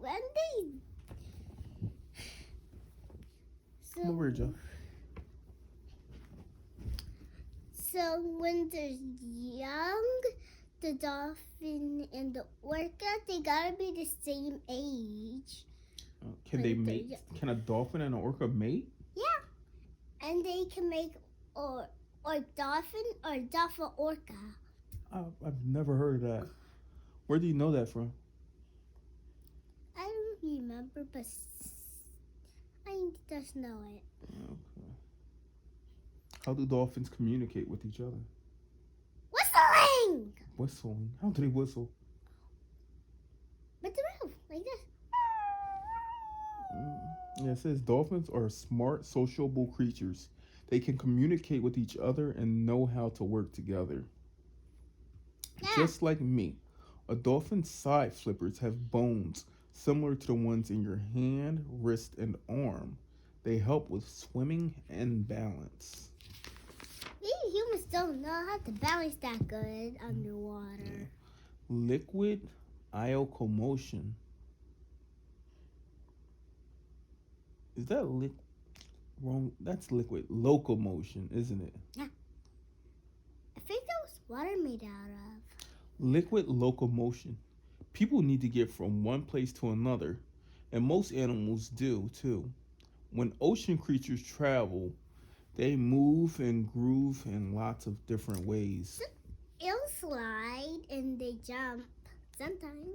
when they Come over here, Joe. so when they're young, the dolphin and the orca, they gotta be the same age. Can they mate? Can a dolphin and an orca mate? Yeah, and they can make or dolphin orca. I've never heard of that. Where do you know that from? I don't remember, but I just know it. Okay. How do dolphins communicate with each other? Whistling! Whistling. How do they whistle? With the mouth, like this. Yeah, it says dolphins are smart, sociable creatures. They can communicate with each other and know how to work together. Yeah. Just like me, a dolphin's side flippers have bones similar to the ones in your hand, wrist, and arm. They help with swimming and balance. We humans don't know how to balance that good underwater. Liquid iocomotion. Is that wrong? That's liquid locomotion, isn't it? Yeah. I think that was water made out of. Liquid locomotion. People need to get from one place to another, and most animals do too. When ocean creatures travel, they move and groove in lots of different ways. They'll slide and they jump sometimes.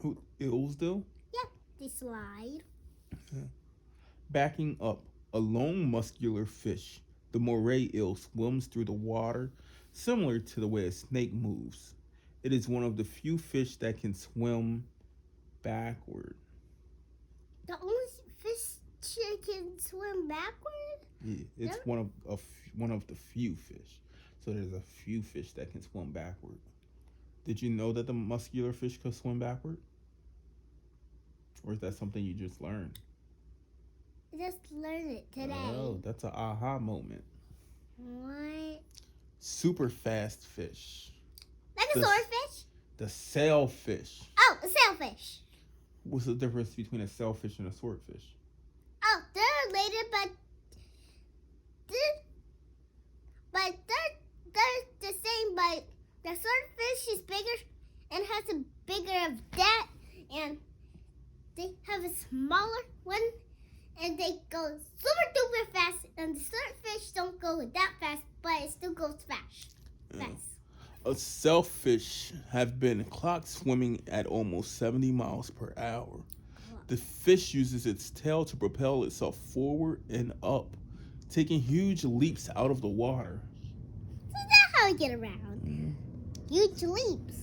Who eels do? Yeah, they slide. Backing up, a long muscular fish, the moray eel, swims through the water, similar to the way a snake moves. It is one of the few fish that can swim backward. The only fish that can swim backward? Yeah, it's one of the few fish. So there's a few fish that can swim backward. Did you know that the muscular fish could swim backward? Or is that something you just learned? I just learned it today. Oh, that's an aha moment. What? Super fast fish. Like a swordfish? The sailfish. Oh, a sailfish. What's the difference between a sailfish and a swordfish? Oh, they're related, but they're the same. But the swordfish is bigger and has a bigger of that, and they have a smaller one, and they go super duper fast. And the swordfish don't go that fast, but it still goes fast. A sailfish have been clocked swimming at almost 70 miles per hour. The fish uses its tail to propel itself forward and up, taking huge leaps out of the water. So that's how we get around. Huge leaps.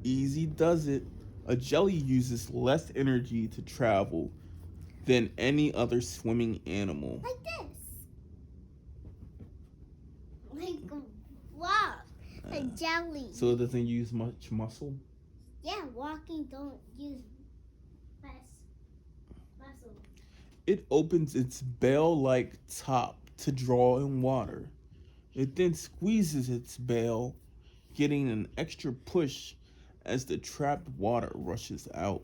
Easy does it. A jelly uses less energy to travel than any other swimming animal. Like this. Like, wow. A jelly. So it doesn't use much muscle? Yeah, walking don't use muscle. It opens its bell-like top to draw in water. It then squeezes its bell, getting an extra push as the trapped water rushes out.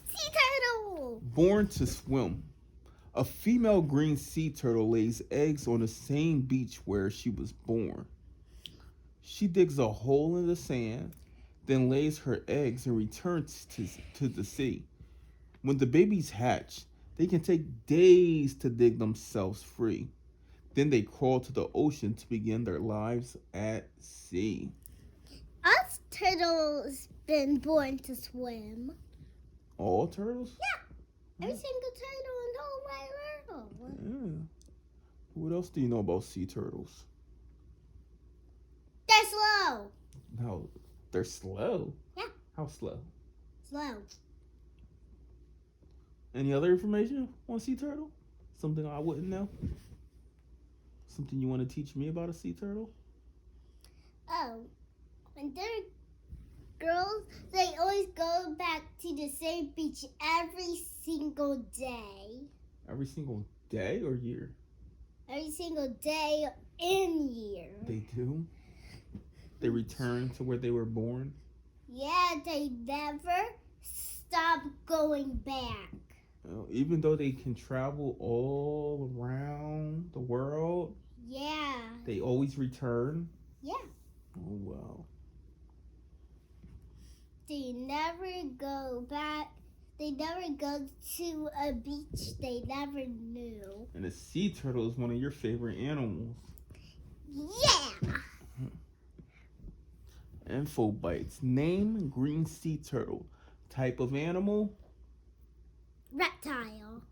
Sea turtle! Born to swim. A female green sea turtle lays eggs on the same beach where she was born. She digs a hole in the sand, then lays her eggs and returns to the sea. When the babies hatch, they can take days to dig themselves free. Then they crawl to the ocean to begin their lives at sea. Us turtles been born to swim. All turtles? Yeah. Every single turtle in the whole wide world. Yeah. What else do you know about sea turtles? They're slow. No, they're slow. Yeah. How slow? Slow. Any other information on sea turtle? Something I wouldn't know? Something you want to teach me about a sea turtle? Oh, when they're girls, they always go back to the same beach every single day. Every single day or year? Every single day in year. They do? They return to where they were born? Yeah, they never stop going back. Even though they can travel all around the world, Yeah. they always return. Yeah. Oh, wow. They never go back. They never go to a beach they never knew. And a sea turtle is one of your favorite animals. Yeah. Info bites. Name green sea turtle. Type of animal. Reptile.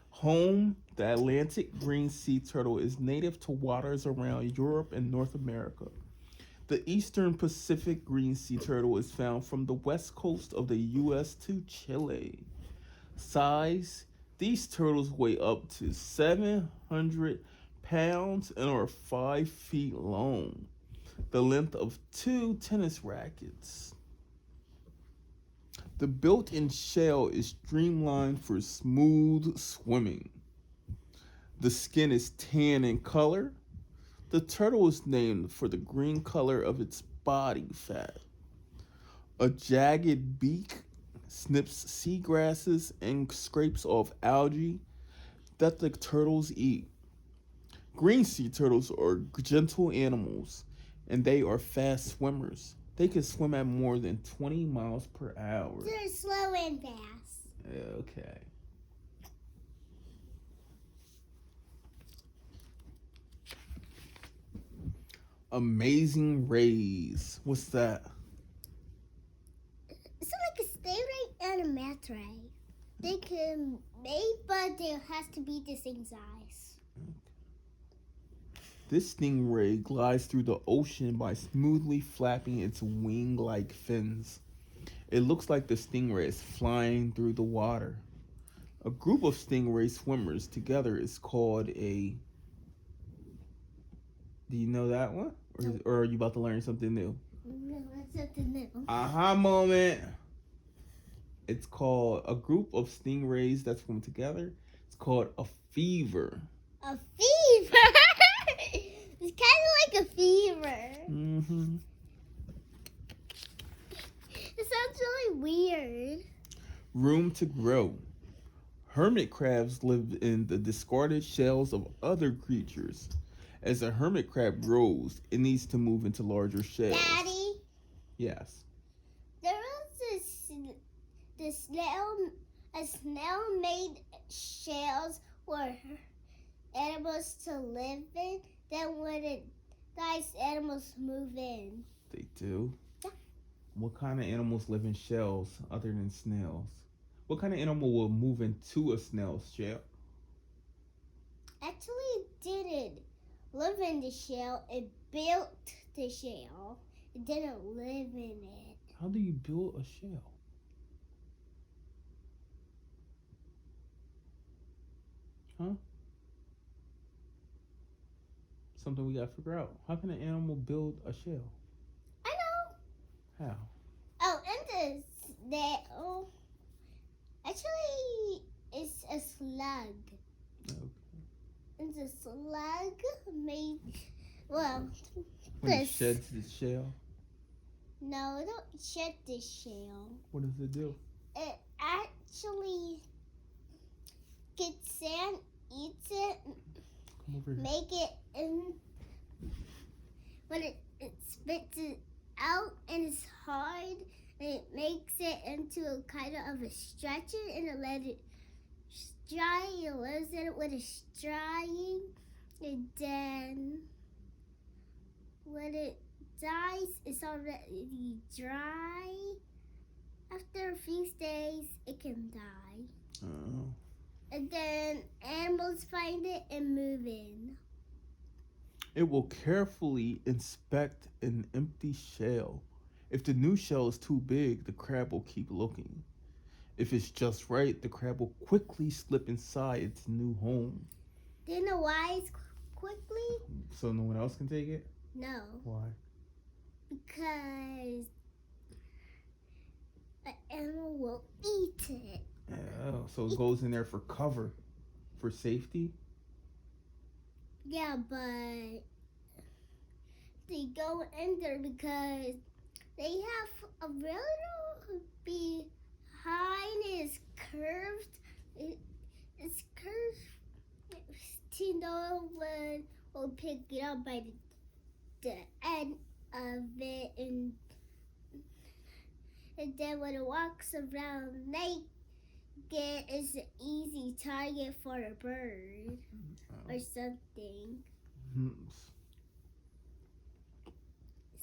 Home. The Atlantic green sea turtle is native to waters around Europe and North America. The eastern Pacific green sea turtle is found from the west coast of the U.S. to Chile. Size. These turtles weigh up to 700 pounds and are 5 feet long. The length of 2 tennis rackets. The built-in shell is streamlined for smooth swimming. The skin is tan in color. The turtle is named for the green color of its body fat. A jagged beak snips seagrasses and scrapes off algae that the turtles eat. Green sea turtles are gentle animals and they are fast swimmers. They can swim at more than 20 miles per hour. They're slow and fast. Okay. Amazing rays. What's that? It's like a stingray and a manta ray. They can mate, but there has to be the same size. This stingray glides through the ocean by smoothly flapping its wing-like fins. It looks like the stingray is flying through the water. A group of stingray swimmers together is called a... Do you know that one? Or are you about to learn something new? No, that's something new. Aha moment. It's called a group of stingrays that swim together. It's called a fever. A fever? It's kind of like a fever. Mm-hmm. It sounds really weird. Room to grow. Hermit crabs live in the discarded shells of other creatures. As a hermit crab grows, it needs to move into larger shells. Daddy? Yes. There was a snail made shells for animals to live in. Then when it dies, animals move in. They do? Yeah. What kind of animals live in shells other than snails? What kind of animal will move into a snail's shell? Actually, it didn't live in the shell. It built the shell. It didn't live in it. How do you build a shell? Huh? Something we gotta figure out. How can an animal build a shell? I know. How? Oh, and the snail. Actually, it's a slug. Okay. And the slug made, well, When it this. sheds its shell, No, it don't shed the shell. what does it do? It actually gets sand, eats it, Come over here. make it in. When it spits it out and it's hard, it makes it into a kind of a stretcher and it let it dry. It lives in it when it's drying, and then when it dies, it's already dry. After a few days, it can die. Oh. And then animals find it and move in. It will carefully inspect an empty shell. If the new shell is too big, the crab will keep looking. If it's just right, the crab will quickly slip inside its new home. Do you know why it's quickly? So no one else can take it? No, Why? because an animal will eat it. Oh, so it goes in there for cover, for safety? Yeah, but they go in there because They have a little behind is curved. It's curved to know when we'll pick it up by the end of it, and then when it walks around naked, it's an easy target for a bird or something.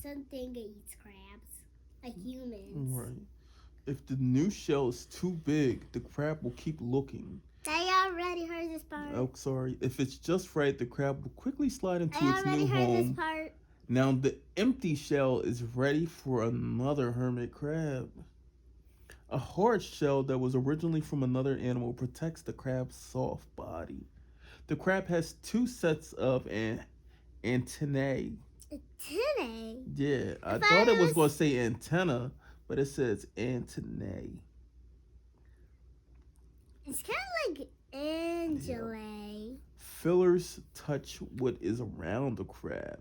Something that eats crabs, like humans. Right. If the new shell is too big, the crab will keep looking. I already heard this part. Oh, sorry. If it's just right, the crab will quickly slide into I its already new heard home. this part. Now the empty shell is ready for another hermit crab. A hard shell that was originally from another animal protects the crab's soft body. The crab has two sets of antennae. Antennae? Yeah, I thought it was going to say antenna, but it says antennae. It's kind of like Angela. Fillers touch what is around the crab,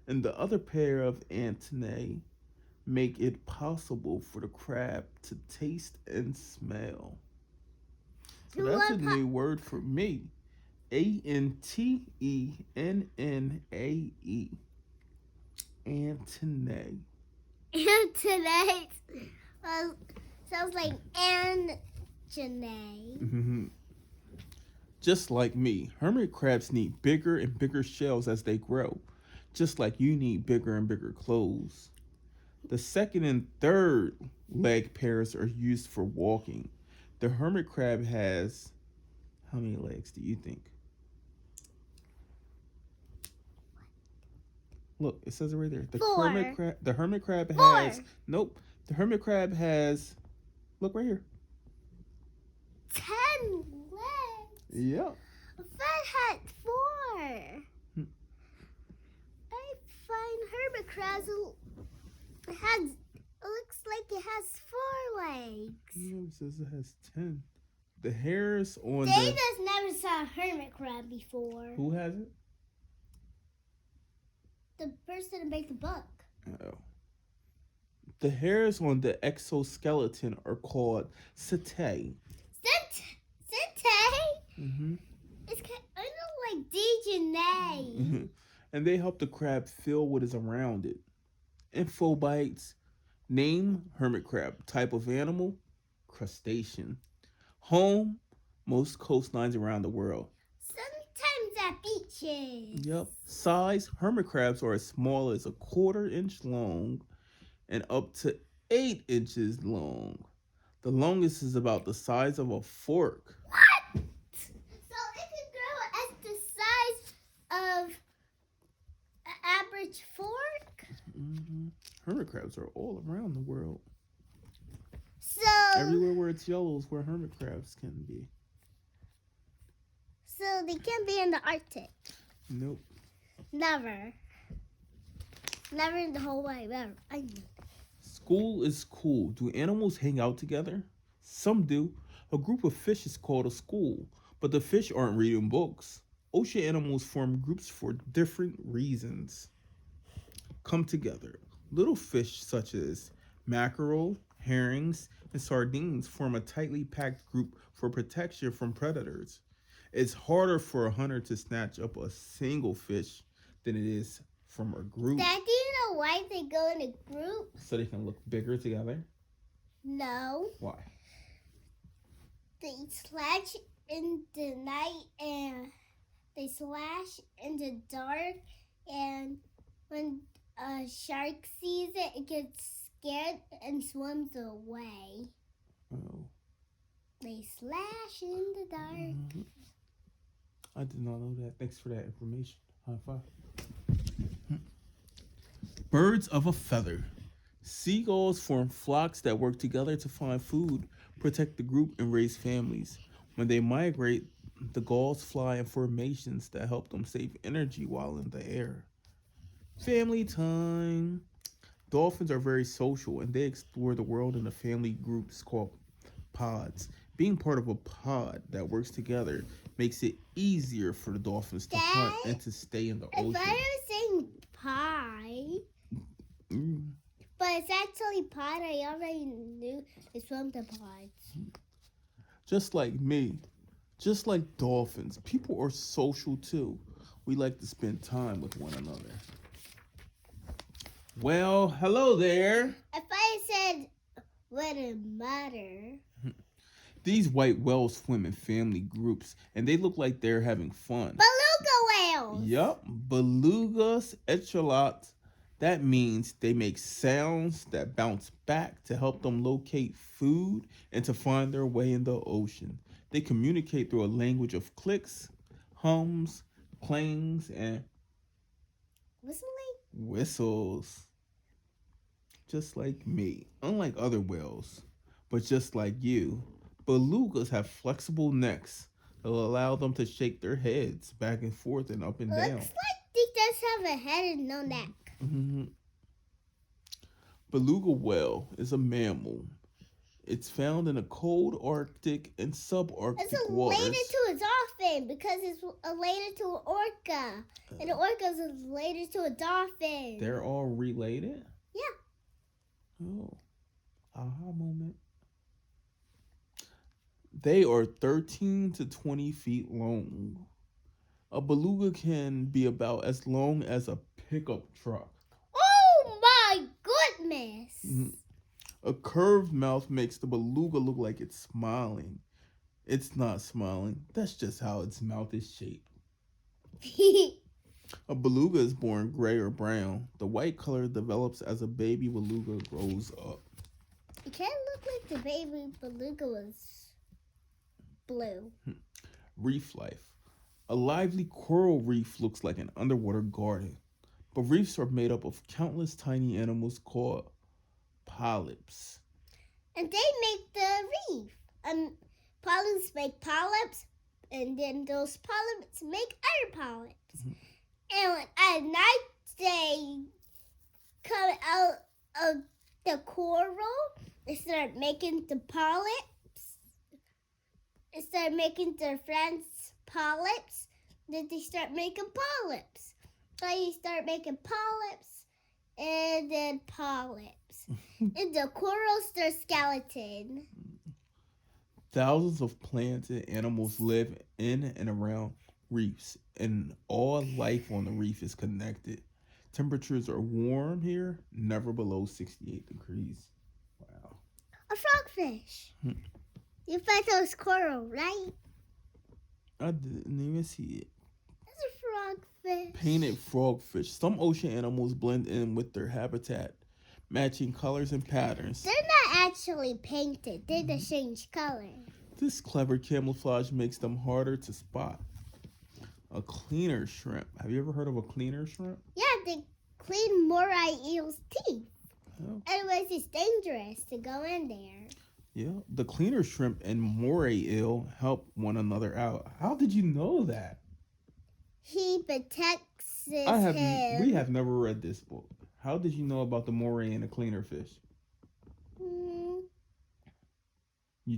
and the other pair of antennae make it possible for the crab to taste and smell. So that's a new word for me. Antennae. Antennae. Antennae. Well, sounds like Antennae. Just like me, hermit crabs need bigger and bigger shells as they grow, just like you need bigger and bigger clothes. The second and third leg pairs are used for walking. The hermit crab has, how many legs do you think? Look, it says it right there. Four. The hermit crab Four. has, nope. The hermit crab has, look right here. 10 legs. Yep. That had 4. I find hermit crabs looks like it has 4 legs. No, it says it has 10. The hairs on Davis never saw a hermit crab before. Who has it? The person who made the book. Oh. The hairs on the exoskeleton are called setae. Setae? It's kind of like Dejanay. And they help the crab feel what is around it. Info bites. Name, hermit crab. Type of animal, crustacean. Home, most coastlines around the world. Sometimes at beaches. Yep. Size, hermit crabs are as small as a 1/4 inch long and up to 8 inches long. The longest is about the size of a fork. What? So it can grow as the size of an average fork? Hermit crabs are all around the world. So everywhere where it's yellow is where hermit crabs can be. So they can't be in the Arctic? Nope. Never. Never in the whole way. Never. I know. School is cool. Do animals hang out together? Some do. A group of fish is called a school, but the fish aren't reading books. Ocean animals form groups for different reasons. Come together. Little fish such as mackerel, herrings, and sardines form a tightly packed group for protection from predators. It's harder for a hunter to snatch up a single fish than it is from a group. Dad, do you know why they go in a group? So they can look bigger together? No. Why? They slash in the night and they slash in the dark, and when a shark sees it, it gets scared and swims away. Oh. They slash in the dark. I did not know that. Thanks for that information. High five. Birds of a feather. Seagulls form flocks that work together to find food, protect the group, and raise families. When they migrate, the gulls fly in formations that help them save energy while in the air. Family time. Dolphins are very social and they explore the world in a family groups called pods. Being part of a pod that works together makes it easier for the dolphins to hunt and to stay in the ocean. If I was saying pie, but it's actually pod. I already knew it's from the pods. Just like me, just like dolphins, people are social too. We like to spend time with one another. Well, hello there. If I said wouldn't matter. These white whales swim in family groups, and they look like they're having fun. Beluga whales. Yup, belugas, echolots. That means they make sounds that bounce back to help them locate food and to find their way in the ocean. They communicate through a language of clicks, hums, clangs, and whistles. Just like me, unlike other whales, but just like you, belugas have flexible necks that will allow them to shake their heads back and forth and up and down. Looks like they just have a head and no neck. Mm-hmm. Beluga whale is a mammal. It's found in the cold Arctic and subarctic It's waters. related to a dolphin because it's related to an orca. And an orca is related to a dolphin. They're all related? Yeah. Oh. Aha moment. They are 13 to 20 feet long. A beluga can be about as long as a pickup truck. Oh my goodness! Mm-hmm. A curved mouth makes the beluga look like it's smiling. It's not smiling. That's just how its mouth is shaped. A beluga is born gray or brown. The white color develops as a baby beluga grows up. It can't look like the baby beluga was blue. Reef life. A lively coral reef looks like an underwater garden, but reefs are made up of countless tiny animals called polyps. And they make the reef. Polyps make polyps, and then those polyps make other polyps. Mm-hmm. And at night, they come out of the coral and start making the polyps. And start making their friends polyps. Then they start making polyps. So you start making polyps and then polyps. And the coral's their skeleton. Thousands of plants and animals live in and around reefs, and all life on the reef is connected. Temperatures are warm here, never below 68 degrees. Wow. A frogfish. You found those coral, right? I didn't even see it. That's a frogfish. Painted frogfish. Some ocean animals blend in with their habitat, matching colors and patterns. They're not actually painted. They just change color. This clever camouflage makes them harder to spot. A cleaner shrimp. Have you ever heard of a cleaner shrimp? Yeah, they clean moray eel's teeth. Oh. Otherwise, it's dangerous to go in there. Yeah, the cleaner shrimp and moray eel help one another out. How did you know that? He protects him. We have never read this book. How did you know about the moray and the cleaner fish? You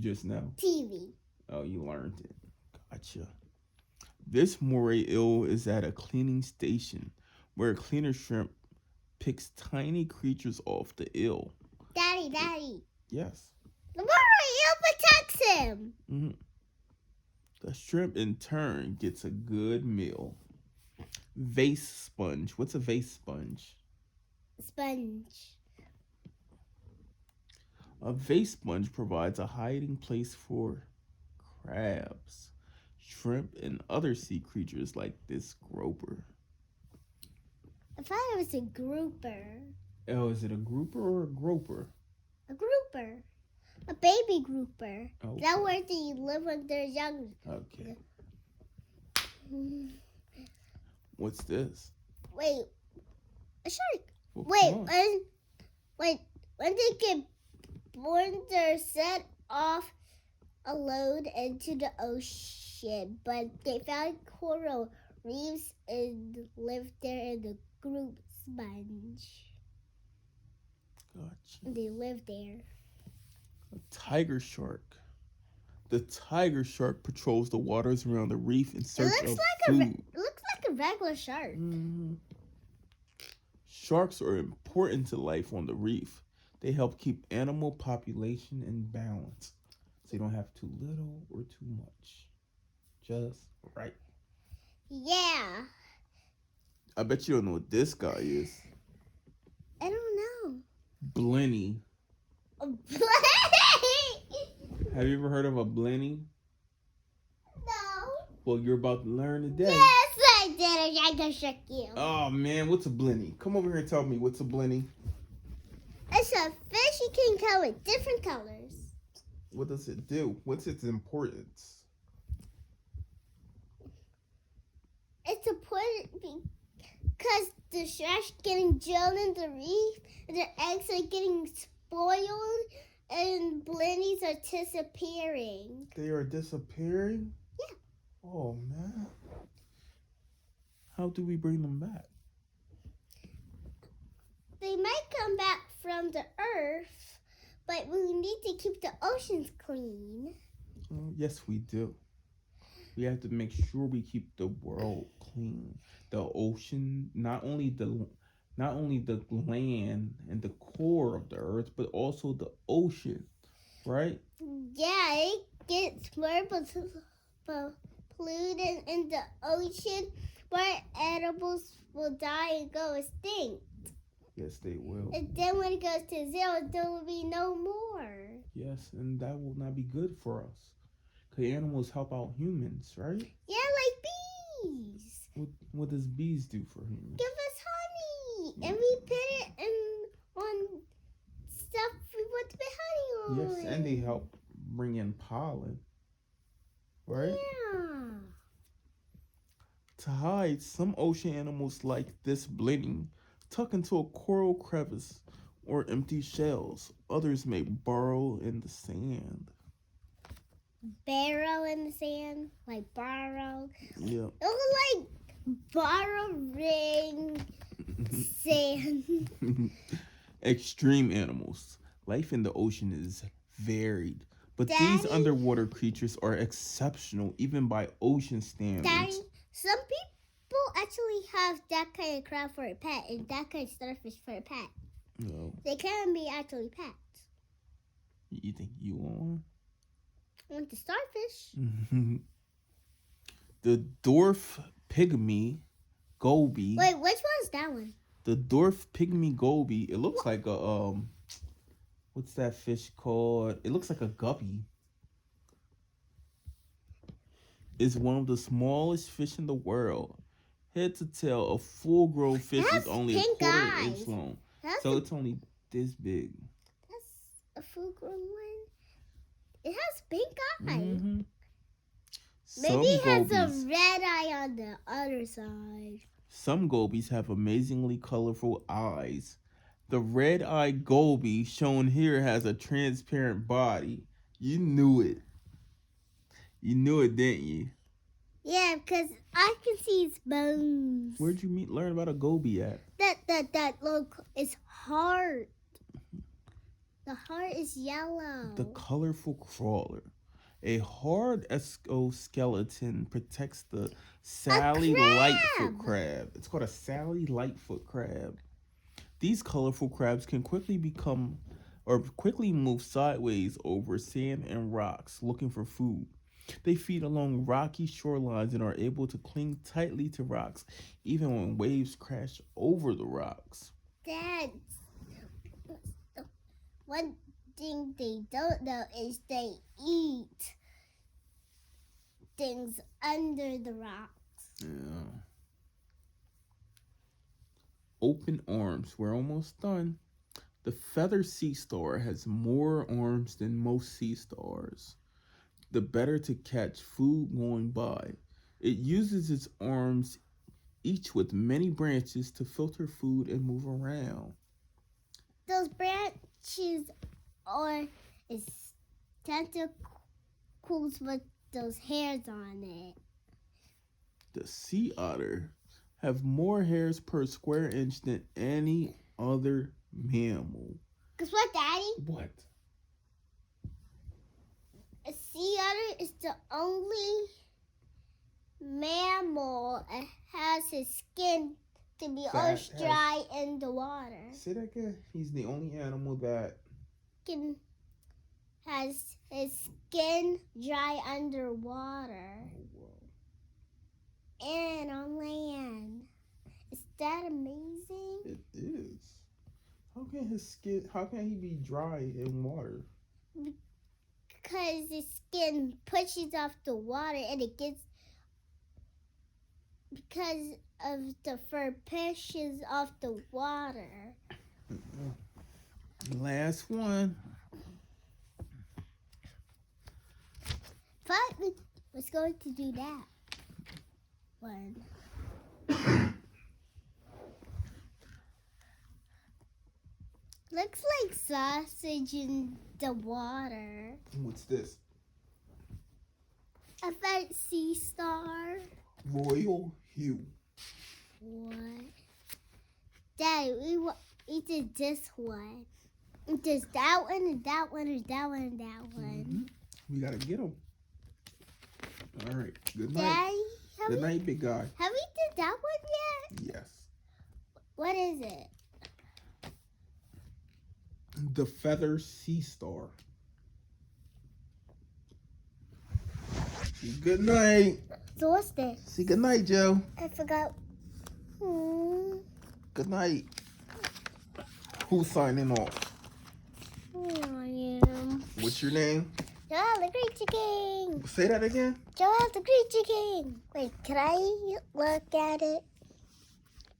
just know? TV. Oh, you learned it. Gotcha. This moray eel is at a cleaning station where a cleaner shrimp picks tiny creatures off the eel. Daddy. Yes. The moray eel protects him. Mm-hmm. The shrimp, in turn, gets a good meal. Vase sponge. What's a vase sponge? Sponge. A vase sponge provides a hiding place for crabs, shrimp, and other sea creatures like this groper. I thought it was a grouper. Oh, is it a grouper or a groper? A grouper. A baby grouper. Okay. That's where they live when they're young. Okay. What's this? Wait. A shark. Well, When they get born, they're set off a load into the ocean, but they found coral reefs and lived there in the group sponge. Gotcha. They live there. A tiger shark. The tiger shark patrols the waters around the reef in search of food. It looks like a regular shark. Mm-hmm. Sharks are important to life on the reef. They help keep animal population in balance. So you don't have too little or too much. Just right. Yeah. I bet you don't know what this guy is. I don't know. Blenny. Have you ever heard of a blenny? No. Well, you're about to learn today. Yes, I did. I can shock you. Oh, man, what's a blenny? Come over here and tell me what's a blenny. It's a fish you can color with different colors. What does it do? What's its importance? It's important because the sharks getting drilled in the reef, and their eggs are getting spoiled, and blennies are disappearing. They are disappearing? Yeah. Oh, man. How do we bring them back? They might come back from the earth, but we need to keep the oceans clean. Yes, we do. We have to make sure we keep the world clean. The ocean, not only the land and the core of the earth, but also the ocean, right? Yeah, it gets more polluted in the ocean, where animals will die and go extinct. Yes, they will. And then when it goes to zero, there will be no more. Yes, and that will not be good for us. Because animals help out humans, right? Yeah, like bees. What does bees do for humans? Give us honey, and we put it on stuff we want to put honey on. Yes, and they help bring in pollen, right? Yeah. To hide, some ocean animals like this blenny tuck into a coral crevice or empty shells. Others may burrow in the sand. Barrow in the sand, like borrow. Yeah. It looks like borrowing sand. Extreme animals. Life in the ocean is varied, but Daddy? these underwater creatures are exceptional even by ocean standards. Daddy, some people actually have that kind of crab for a pet and that kind of starfish for a pet. No. They can be actually pets. You think you want Want the starfish? one? The dwarf pygmy goby. Wait, which one's that one? The dwarf pygmy goby. It looks like a what's that fish called? It looks like a guppy. Is one of the smallest fish in the world. Head to tail, a full-grown fish is only a quarter inch long. So it's only this big. That's a full-grown one. It has pink eyes. Mm-hmm. Maybe it has a red eye on the other side. Some gobies have amazingly colorful eyes. The red-eyed goby shown here has a transparent body. You knew it. You knew it, didn't you? Yeah, because I can see its bones. Where'd you learn about a goby at? That look is heart. The heart is yellow. The colorful crawler. A hard exoskeleton protects the Sally Lightfoot crab. It's called a Sally Lightfoot crab. These colorful crabs can quickly move sideways over sand and rocks looking for food. They feed along rocky shorelines and are able to cling tightly to rocks even when waves crash over the rocks. Dad, one thing they don't know is they eat things under the rocks. Yeah. Open arms. We're almost done. The feather sea star has more arms than most sea stars. The better to catch food going by. It uses its arms, each with many branches, to filter food and move around. Those branches are its tentacles with those hairs on it. The sea otter have more hairs per square inch than any other mammal. Guess what, Daddy? What? A sea otter is the only mammal that has his skin to be Fat always dry in the water. Say that again. He's the only animal that Has his skin dry underwater and on land. Is that amazing? It is. How can he be dry in water? Because his skin pushes off the water and it gets, because of the fur pushes off the water. Last one. But let's go to do that one. Looks like sausage in the water. What's this? A fancy star. Royal hue. What? Daddy, we did this one. It does that one and that one and that one and that one. We gotta get him. All right. Good night. Daddy, Good night, big guy. have we did that one yet? Yes. What is it? The feather sea star. Good night. So what's this? Say good night, Joe. I forgot. Good night. Who's signing off? I am. What's your name? Joel the Creature King. Say that again. Joel the Creature King. Wait, can I look at it?